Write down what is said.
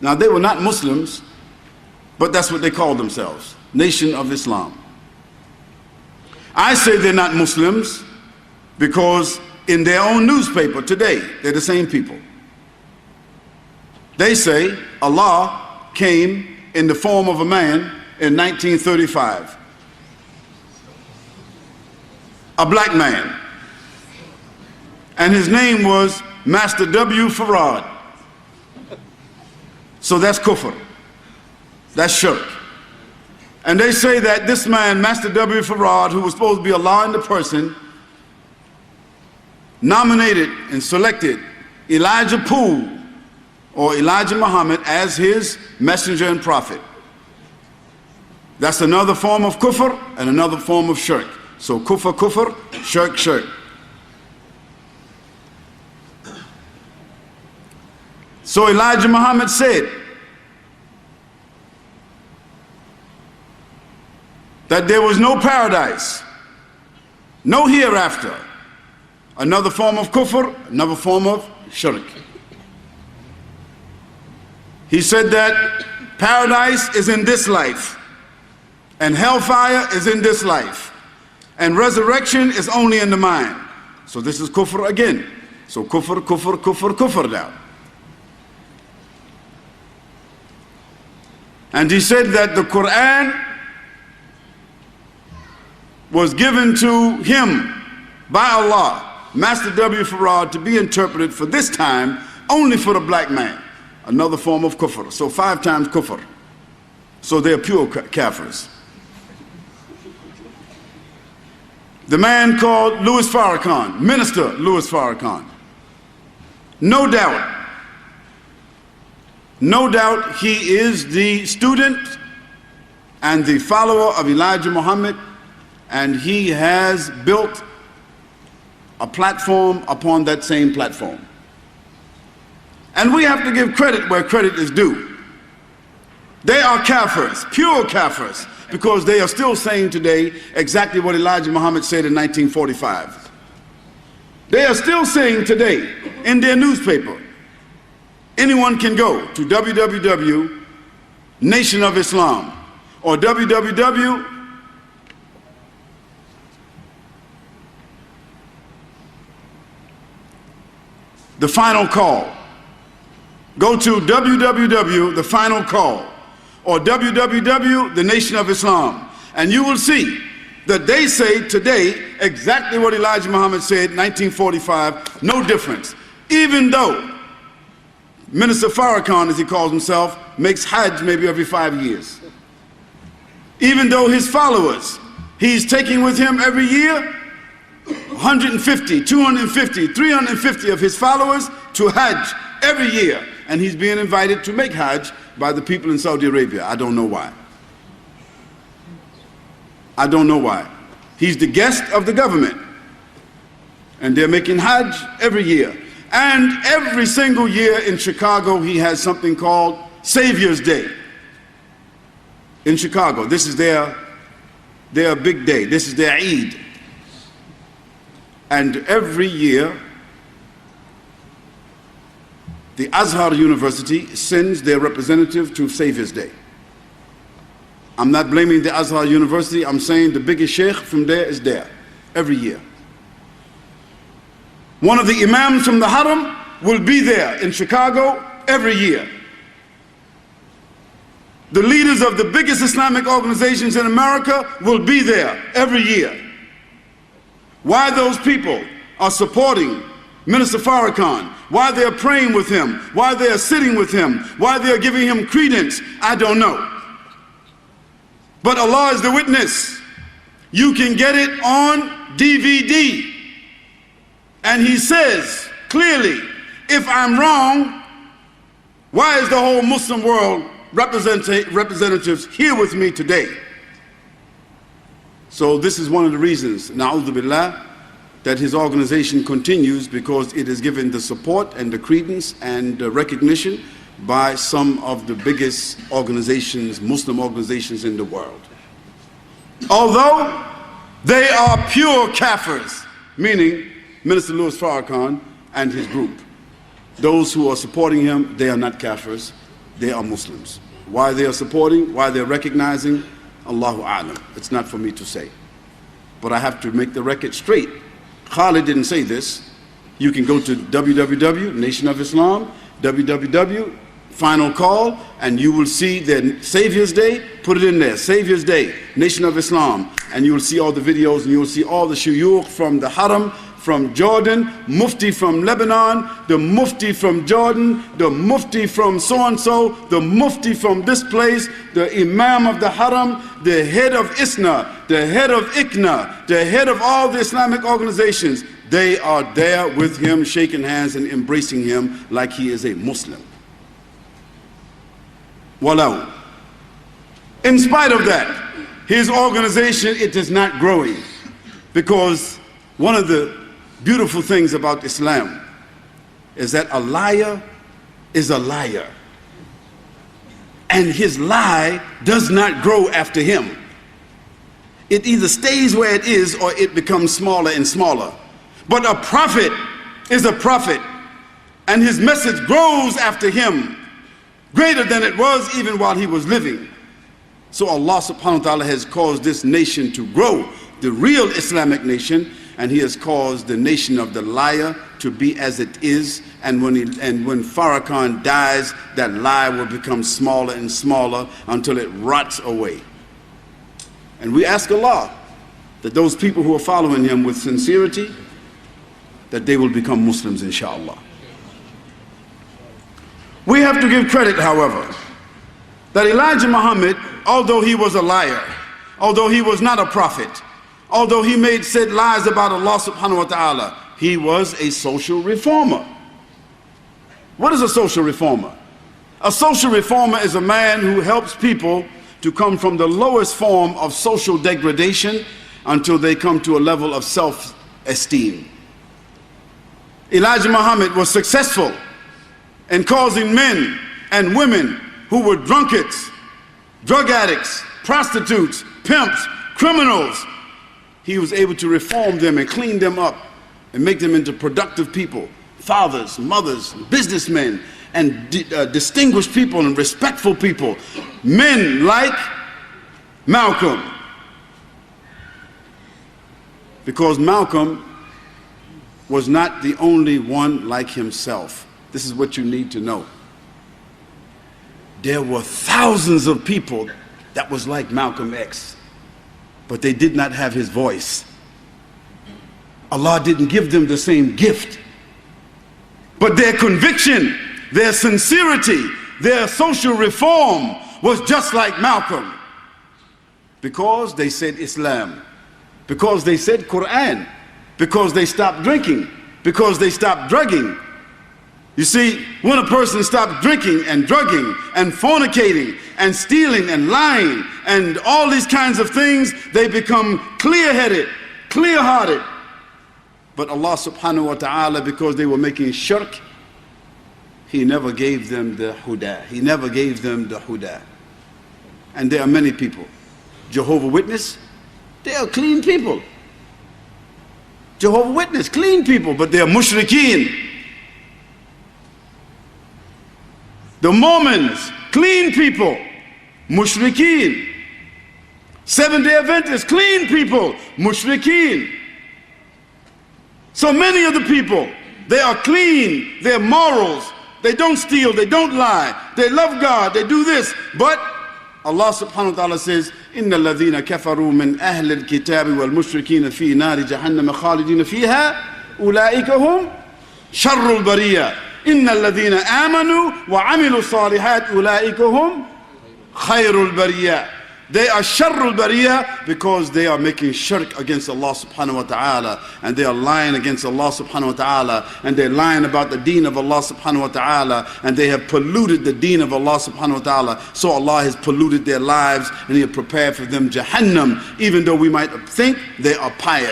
Now, they were not Muslims, but that's what they called themselves, Nation of Islam. I say they're not Muslims because in their own newspaper today, they're the same people. They say Allah came in the form of a man in 1935. A black man. And his name was Master W. Farad. So that's kufr. That's shirk. And they say that this man, Master W. Farad, who was supposed to be Allah in the person, nominated and selected Elijah Poole or Elijah Muhammad as his messenger and prophet. That's another form of kufr and another form of shirk. So kufr, kufr, shirk, shirk. So Elijah Muhammad said that there was no paradise, no hereafter. Another form of kufr, another form of shirk. He said that paradise is in this life, and hellfire is in this life, and resurrection is only in the mind. So this is kufr again. So kufr, kufr, kufr, kufr now. And he said that the Quran was given to him by Allah, Master W. Farad, to be interpreted for this time only for the black man. Another form of kufr. So 5 times kufr. So they're pure kafirs. The man called Louis Farrakhan, Minister Louis Farrakhan. No doubt he is the student and the follower of Elijah Muhammad, and he has built a platform upon that same platform. And we have to give credit where credit is due. They are kafirs, pure kafirs, because they are still saying today exactly what Elijah Muhammad said in 1945. They are still saying today in their newspaper, anyone can go to www. Nation of Islam or www. The Final Call. Go to www. The Final Call or www. The Nation of Islam, and you will see that they say today exactly what Elijah Muhammad said in 1945, no difference. Even though Minister Farrakhan, as he calls himself, makes Hajj maybe every 5 years. Even though his followers, he's taking with him every year 150, 250, 350 of his followers to Hajj every year. And he's being invited to make Hajj by the people in Saudi Arabia. I don't know why. I don't know why. He's the guest of the government. And they're making Hajj every year. And every single year in Chicago, he has something called Savior's Day. In Chicago, this is their big day. This is their Eid. And every year, the Azhar University sends their representative to Savior's Day. I'm not blaming the Azhar University. I'm saying the biggest sheikh from there is there every year. One of the imams from the Haram will be there in Chicago every year. The leaders of the biggest Islamic organizations in America will be there every year. Why those people are supporting Minister Farrakhan, why they are praying with him, why they are sitting with him, why they are giving him credence, I don't know. But Allah is the witness. You can get it on DVD. And he says clearly, if I'm wrong, why is the whole Muslim world representatives here with me today? So this is one of the reasons, na'udhu billah, that his organization continues, because it is given the support and the credence and the recognition by some of the biggest organizations, Muslim organizations in the world. Although they are pure kafirs, meaning Minister Louis Farrakhan and his group. Those who are supporting him, they are not kafirs. they are Muslims. Why they are supporting, why they're recognizing, Allahu A'lam. It's not for me to say. But I have to make the record straight. Khalid didn't say this. You can go to www, Nation of Islam, www, Final Call, and you will see their Savior's Day. Put it in there, Savior's Day, Nation of Islam. And you will see all the videos, and you will see all the shuyukh from the Haram, from Jordan, Mufti from Lebanon, the Mufti from Jordan, the Mufti from so-and-so, the Mufti from this place, the Imam of the Haram, the head of ISNA, the head of ICNA, the head of all the Islamic organizations. They are there with him, shaking hands and embracing him like he is a Muslim. Walau. In spite of that, his organization, it is not growing, because one of the beautiful things about Islam is that a liar is a liar, and his lie does not grow after him. It either stays where it is or it becomes smaller and smaller. But a prophet is a prophet, and his message grows after him, greater than it was even while he was living. So Allah subhanahu wa ta'ala has caused this nation to grow, the real Islamic nation, and he has caused the nation of the liar to be as it is. And when Farrakhan dies, that lie will become smaller and smaller until it rots away. And we ask Allah that those people who are following him with sincerity, that they will become Muslims, inshallah. We have to give credit, however, that Elijah Muhammad, although he was a liar, although he was not a prophet, although he said lies about Allah subhanahu wa ta'ala, he was a social reformer. What is a social reformer? A social reformer is a man who helps people to come from the lowest form of social degradation until they come to a level of self-esteem. Elijah Muhammad was successful in causing men and women who were drunkards, drug addicts, prostitutes, pimps, criminals. He was able to reform them and clean them up and make them into productive people, fathers, mothers, businessmen, and distinguished people and respectful people. Men like Malcolm. Because Malcolm was not the only one like himself. This is what you need to know. There were thousands of people that was like Malcolm X, but they did not have his voice. Allah didn't give them the same gift. But their conviction, their sincerity, their social reform was just like Malcolm. Because they said Islam, because they said Quran, because they stopped drinking, because they stopped drugging. You see, when a person stops drinking and drugging and fornicating and stealing and lying and all these kinds of things, they become clear-headed, clear-hearted. But Allah subhanahu wa ta'ala, because they were making shirk, He never gave them the huda. He never gave them the huda. And there are many people. Jehovah's Witness, they are clean people. Jehovah's Witness, clean people, but they are mushrikeen. The Mormons, clean people, mushrikeen. Seventh-day Adventists, clean people, mushrikeen. So many of the people, they are clean, their morals, they don't steal, they don't lie, they love God, they do this. But Allah subhanahu wa ta'ala says, إِنَّ الَّذِينَ كَفَرُوا مِنْ أَهْلِ الْكِتَابِ وَالْمُشْرِكِينَ فِي نَارِ جَهَنَّمَ خَالِدِينَ فِيهَا أُولَٰئِكَ هُمْ شَرُّ الْبَرِيَّةِ إِنَّ الَّذِينَ آمَنُوا وَعَمِلُوا الصَّالِحَاتِ أُولَٰئِكَ هُمْ خَيْرُ الْبَرِيَّةِ. They are sharrul bariyah because they are making shirk against Allah subhanahu wa ta'ala, and they are lying against Allah subhanahu wa ta'ala, and they're lying about the deen of Allah subhanahu wa ta'ala, and they have polluted the deen of Allah subhanahu wa ta'ala. So Allah has polluted their lives, and He has prepared for them Jahannam, even though we might think they are pious.